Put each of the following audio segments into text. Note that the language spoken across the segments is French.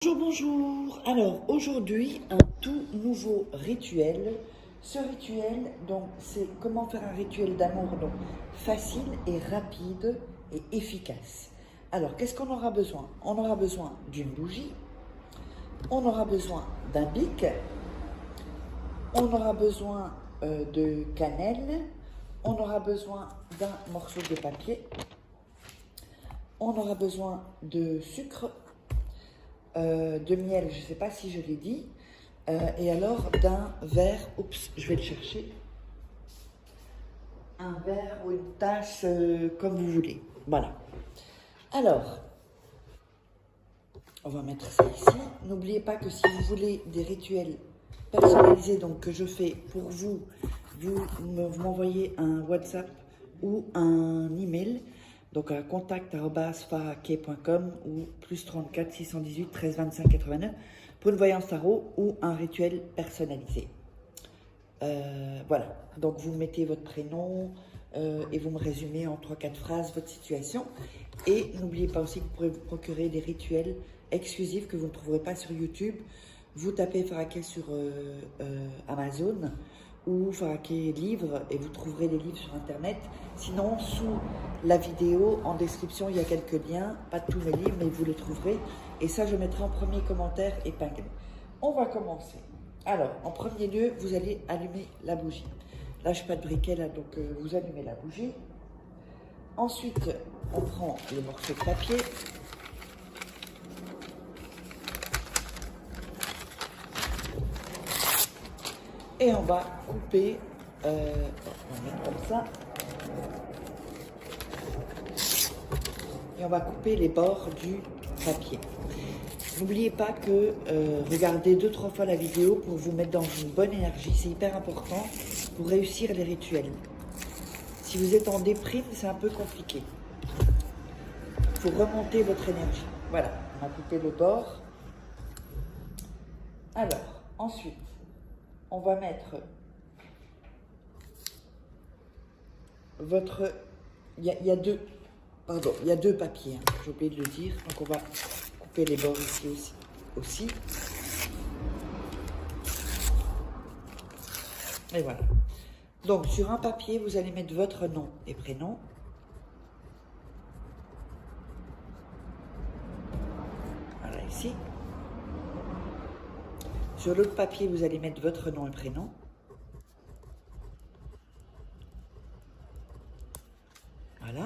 Bonjour, bonjour. Alors aujourd'hui, un tout nouveau rituel. Ce rituel, donc, c'est comment faire un rituel d'amour donc facile et rapide et efficace. Alors, qu'est-ce qu'on aura besoin? On aura besoin d'une bougie, on aura besoin d'un bic, on aura besoin de cannelle, on aura besoin d'un morceau de papier, on aura besoin de sucre, de miel, je ne sais pas si je l'ai dit, et alors d'un verre, oups, je vais le chercher, un verre ou une tasse comme vous voulez. Voilà. Alors, on va mettre ça ici. N'oubliez pas que si vous voulez des rituels personnalisés, donc que je fais pour vous, vous m'envoyez un WhatsApp ou un email, donc à contact@farake.com ou +34 618 13 25 89 pour une voyance tarot ou un rituel personnalisé. Voilà, donc vous mettez votre prénom et vous me résumez en 3-4 phrases votre situation. Et n'oubliez pas aussi que vous pourrez vous procurer des rituels exclusifs que vous ne trouverez pas sur YouTube. Vous tapez Farake sur Amazon ou Farake livre et vous trouverez les livres sur Internet. Sinon, sous la vidéo, en description, il y a quelques liens, pas tous mes livres, mais vous les trouverez. Et ça, je mettrai en premier commentaire épinglé. On va commencer. Alors, en premier lieu, vous allez allumer la bougie. Là, je n'ai pas de briquet, là, donc vous allumez la bougie. Ensuite, on prend le morceau de papier. Et on va couper, on va mettre comme ça. Et on va couper les bords du papier. N'oubliez pas que regardez 2-3 fois la vidéo pour vous mettre dans une bonne énergie. C'est hyper important pour réussir les rituels. Si vous êtes en déprime, c'est un peu compliqué. Il faut remonter votre énergie. Voilà, on a coupé le bord. Alors, ensuite, on va mettre votre... Il y a deux papiers, hein, j'ai oublié de le dire. Donc, on va couper les bords ici aussi. Et voilà. Donc, sur un papier, vous allez mettre votre nom et prénom. Voilà, ici. Sur l'autre papier, vous allez mettre votre nom et prénom. Voilà.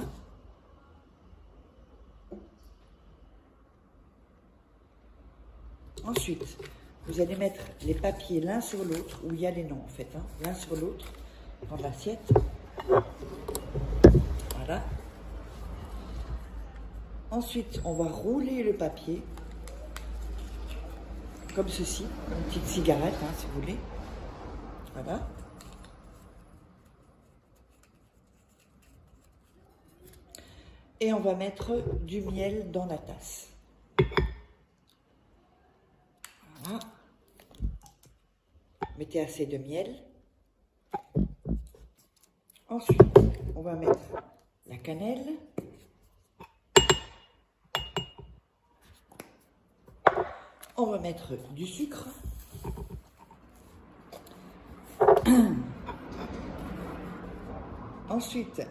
Ensuite, vous allez mettre les papiers l'un sur l'autre, où il y a les noms en fait, hein, l'un sur l'autre, dans l'assiette. Voilà. Ensuite, on va rouler le papier, comme ceci, comme une petite cigarette, hein, si vous voulez. Voilà. Et on va mettre du miel dans la tasse. Voilà. Mettez assez de miel. Ensuite, on va mettre la cannelle. On va mettre du sucre. Ensuite,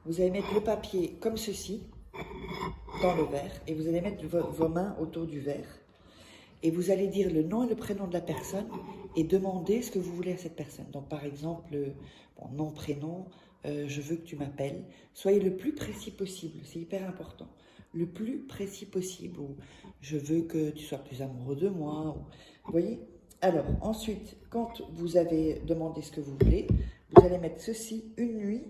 vous allez mettre le papier comme ceci dans le verre et vous allez mettre vos mains autour du verre. Et vous allez dire le nom et le prénom de la personne et demander ce que vous voulez à cette personne. Donc, par exemple, bon, nom, prénom, je veux que tu m'appelles. Soyez le plus précis possible, c'est hyper important. Le plus précis possible. Ou je veux que tu sois plus amoureux de moi. Ou, vous voyez? Alors, ensuite, quand vous avez demandé ce que vous voulez, vous allez mettre ceci une nuit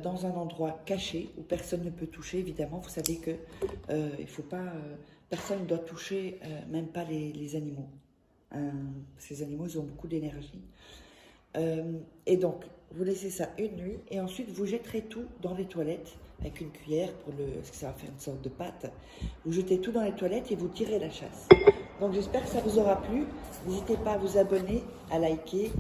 dans un endroit caché où personne ne peut toucher. Évidemment, vous savez que il faut pas... personne ne doit toucher, même pas les animaux. Ces animaux, ils ont beaucoup d'énergie. Et donc, vous laissez ça une nuit et ensuite vous jetterez tout dans les toilettes avec une cuillère parce que ça va faire une sorte de pâte. Vous jetez tout dans les toilettes et vous tirez la chasse. Donc, j'espère que ça vous aura plu. N'hésitez pas à vous abonner, à liker,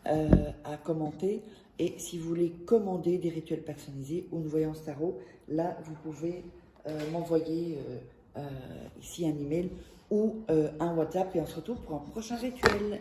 à commenter. Et si vous voulez commander des rituels personnalisés ou une voyance tarot, là, vous pouvez m'envoyer ici un email ou un WhatsApp et on se retrouve pour un prochain rituel.